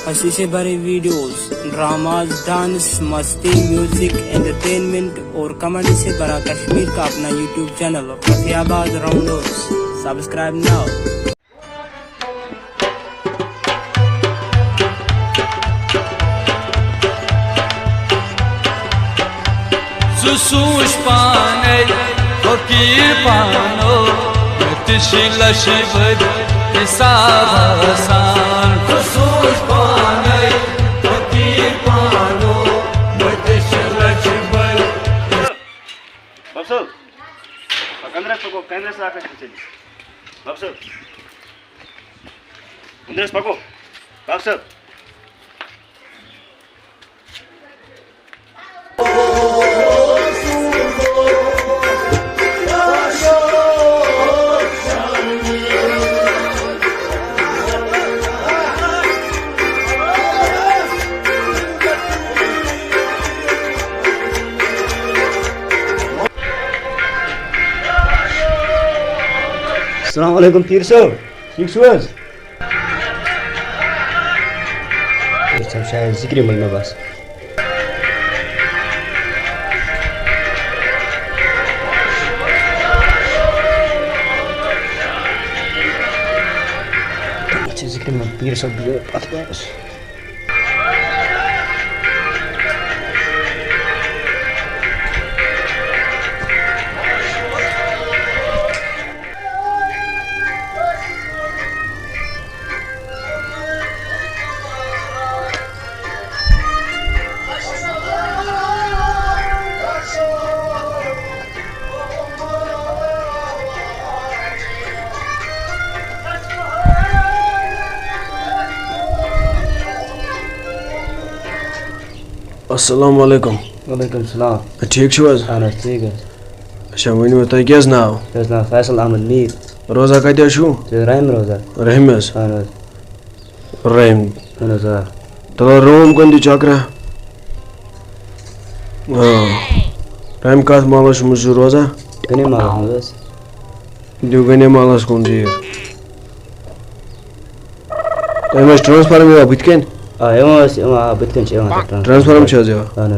हंसी से भरे वीडियोस, ड्रामास, डांस, मस्ती, म्यूजिक, एंटरटेनमेंट और कमेडी से भरा कश्मीर का अपना YouTube channel Rafiabad rounders. Subscribe now. Susuş paney, fakir pano, mütişileş bir hesab asan. Susuş paney, fakir pano, mütişileş bir. Faisal, kamera sağa kaçın. Faisal, Andres pako, Faisal. Assalamualaikum Pir Sahib, ठीक सुहज सब शायद जिक्र मिलना बस जिक्र में पीर सब पता बस Assalamu alaikum. वालेकुम सलाम ठीक छो आज अहन ठीक है अच्छा वनियो तय केस नाव ना फैसल अहमद मीर रोजा कते छु रहम रोजा रहमस अहन रहम रोजा तो रोम कोंदी चक्रा रहम का मालस मुझ रोजा कने मालस दु गने मालस कोन जी तय मस ट्रांसफर में बितकेन एवस बितकन ट्रांसफर में छ जो अहन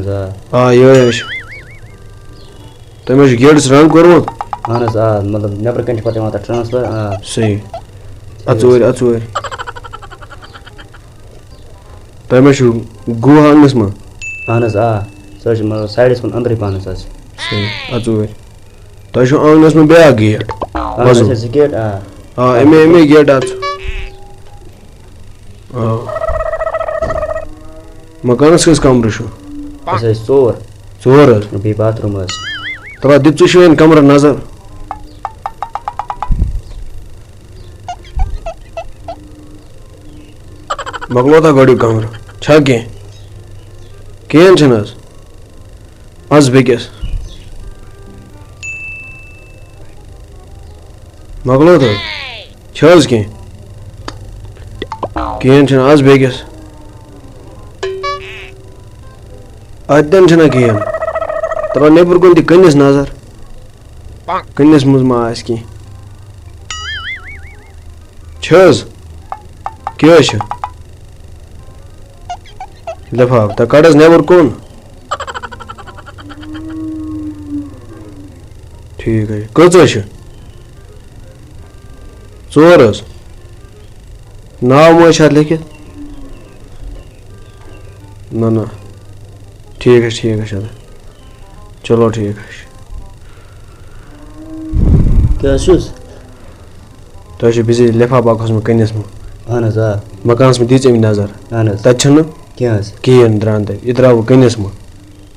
यो यश तय मस गेट्स रन करमत अहन मतलब नेबर कंट पते माता ट्रांसफर सही अचोर तय मस गु हांगस म अहन सच मतलब साइडस मन अंदर पानस सही अचोर तय छु आंगस में बे गेट अहन से गेट एमे गेट आछ मकानस कस कमर छु ऐसे चोर बे बाथरूम तबा दित छु इन कमर नजर मगलो ता गडी कमर छ के केन छनस आज बेकेस मगलो ता छस के केन छन आज बेकेस अदन छना केन तबा नेबर कोन दी कन्नस नजर कन्नस मुज मा आस की छस के छ लफा ता कड़स नेबर कोन ठीक है कच छ चोरस नाव मो छ लिखित ना ठीक है चलो ठीक है क्या शुस तो छ बिजी लेफा बाकस में कन्नस में अहन मकानस में दीच नजर अहन त छन क्या केन द्रान त इधर वो कन्नस में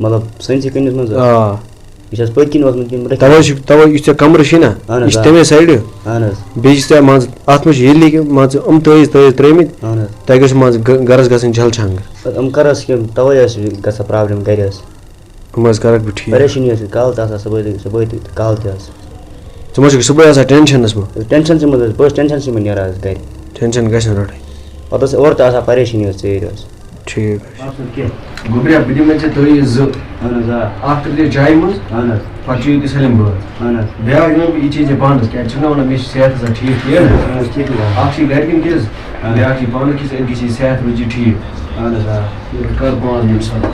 मतलब सनसी कन्नस में इस पकिन वस में तव इस कमर छिना इस तमे साइड अहन बेज त माज आत्म छ येली के माज तज त्रमित अहन त गस माज गरस गसन झल छंग करस के तवयस गस प्रॉब्लम करस मज करक भी ठीक परेशानी है काल ता सबय काल त्यास तुमस सुबह आसा टेंशनस में टेंशन से मतलब बस टेंशन से मन यार गई टेंशन गसन रट और तो और ता परेशानी है ठीक है गुबरिया बिडी में तो ये ज अहन आफ्टर द जाय मज अहन पच्चीस की सलीम बोल ब्याह में ये चीज़ पान क्या चुना वाला में सेहत सा ठीक है आखिरी घर किन किस ब्याह की पान किस किसी सेहत रुचि ठीक कर पान मिसाल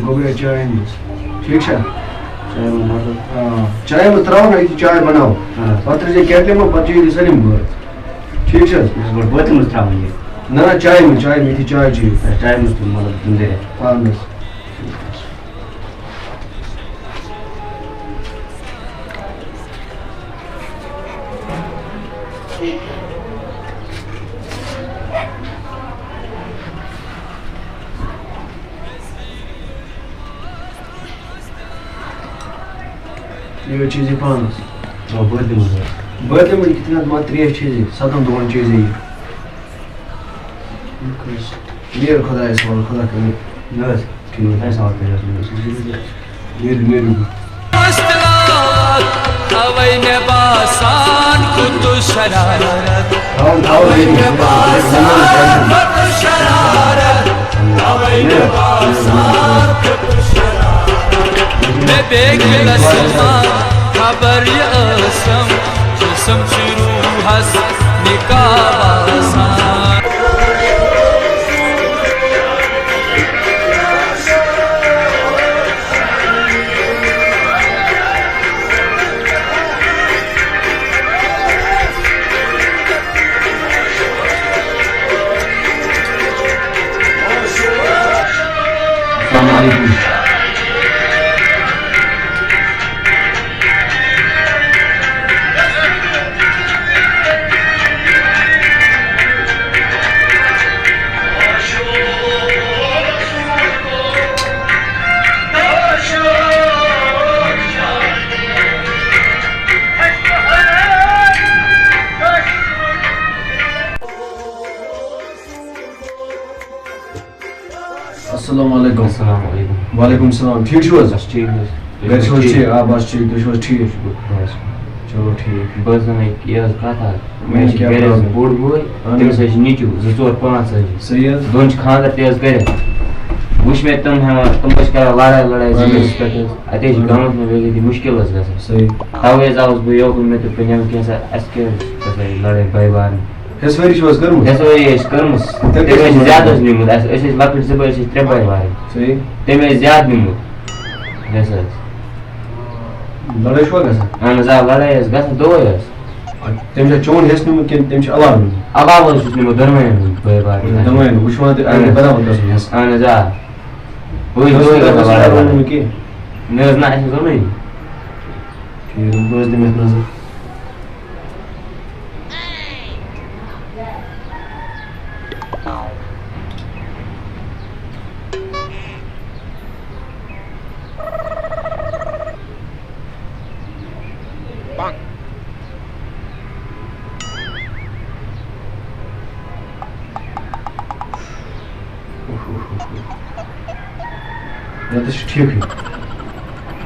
गोभी चाय ठीक है चाय में त्राव ना चाय बनाओ पत्र जे कहते हैं पच्चीस की सलीम बोल ठीक है बोतल में त्राव नहीं ना चाय में थी चाय चाहिए चाय में तो मतलब दूध है हाँ बस ये चीज़ें पाँच बर्थडे में कितना मात्र 3 चीज़ें 7 2 चीज़ें मेरे खुदा है सवाल खुदा के नर्स ठीक है सवाल पे मेरे अवै ने बासान खुद शरारत अवै ने बासान खुद शरारत अवै ने बासान खुद शरारत मैं देख लसमा खबर यसम जिसम शुरू हस निकाबासान अस्सलामुअलैकुम वालेकुम सलाम ठीक छो ठीक है घर छो ठीक आ बस ठीक तो छो ठीक चलो ठीक बस मैं किया कथा मैं करे बोर्ड बोय तम से नीचू 2-4-5 सही है दोन खानदार तेज करे वुश में तुम कर लड़ाई जिस पे अते गांव में वेगी मुश्किल है सही तावे जाउस बो यो में तो पन्या के अस्के लड़ाई भाई बार इस बारी was गर्म ऐसे ये कर्मस ते ज्यादा नहीं मुद ऐसे लकड़ से बस 3 भाई बार सही ते में ज्यादा नहीं मुद ऐसे लड़ाई हुआ कैसा انا जा लड़ाई है गस दो है تم से चोन हेस नु के तम से अलाव उसने में धर्म है भाई बार धर्म है वुश में आगे बड़ा होता है हेस انا जा वही दो है लड़ाई के नहीं ना ऐसे तो नहीं ठीक बस दे में नजर Dat is ठीक है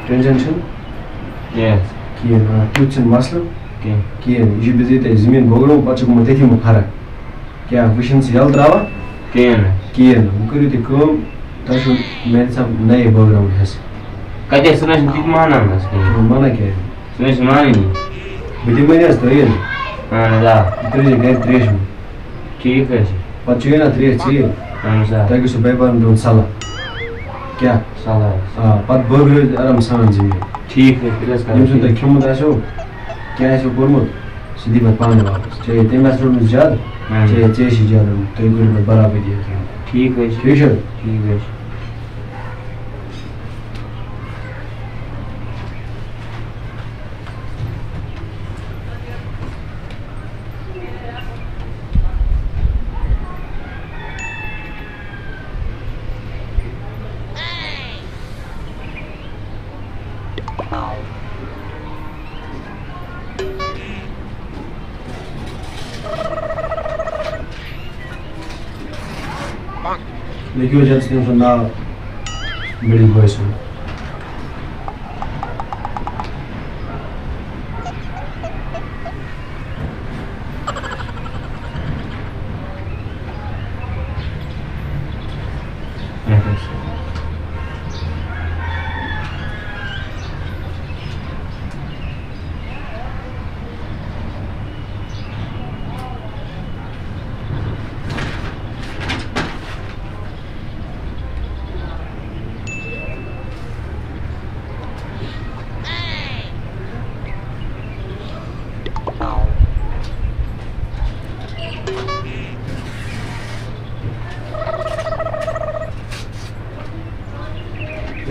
टेंशन यस किए ना कुछ मसला के किए ये बिज़ी ज़मीन भोगलो पछ मते थी मुखरा क्या विशन से हेल्थ रावा के ना किए ना करी थी कम ताशु मैं सब नए प्रोग्राम है कदे सुनस ठीक माना ना माना क्या सुनस मानी बिदी मैंने आज तो ये انا जा तेरे गए त्रेश में ठीक है पछ ना त्रेश चाहिए انا जा ताकि सुबह पर दो साला क्या साला हां पत बोलो आराम सान जी ठीक है प्लस कर ये तो क्यों मत आशो क्या है सो बोलमत सीधी बात पाने वापस चाहिए ते मैस्टर में ज्यादा चाहिए शी ज्यादा तो ये गुड बराबर दिया ठीक है ठीक है लेकिन वजह से तम नाव बड़ी बॉय सुन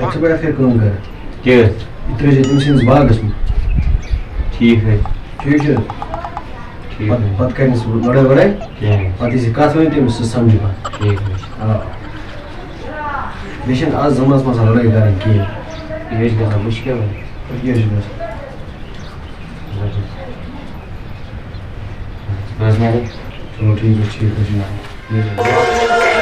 अच्छा बड़ा फिर काम कर क्या इतने जितने से बागस में ठीक है ठीक है ठीक है पत करने से बड़े बड़े क्या है पति से काट में तुम समझ पा ठीक है हाँ लेकिन आज जमाना में लड़ाई करें कि ये इसका मुश्किल है ये बस बस मेरे चलो ठीक है जनाब